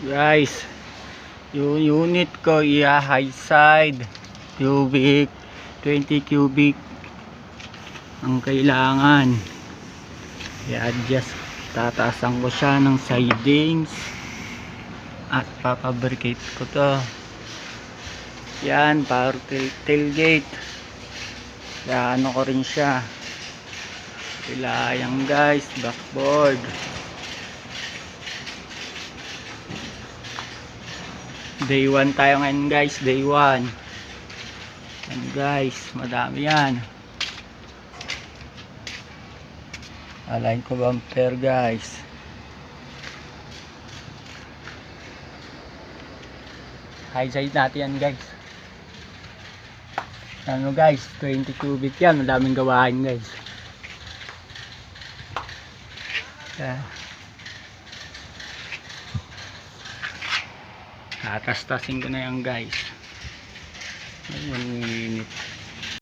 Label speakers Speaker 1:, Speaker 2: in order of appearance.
Speaker 1: Guys, yung unit ko high side cubic, 20 cubic ang kailangan. I-adjust, tataasan ko siya ng sidings at papabricate ko to. Yan, power tailgate. Kaya ano ko rin siya, ilayang guys, backboard. Day 1 tayo ngayon guys, day 1. Yan guys, madami yan. Align ko bumper guys. High side natin yan guys. Ano guys, 20 cubic yan, madaming gawain guys. Tatas-tasin ko na yan guys. Ayun, init.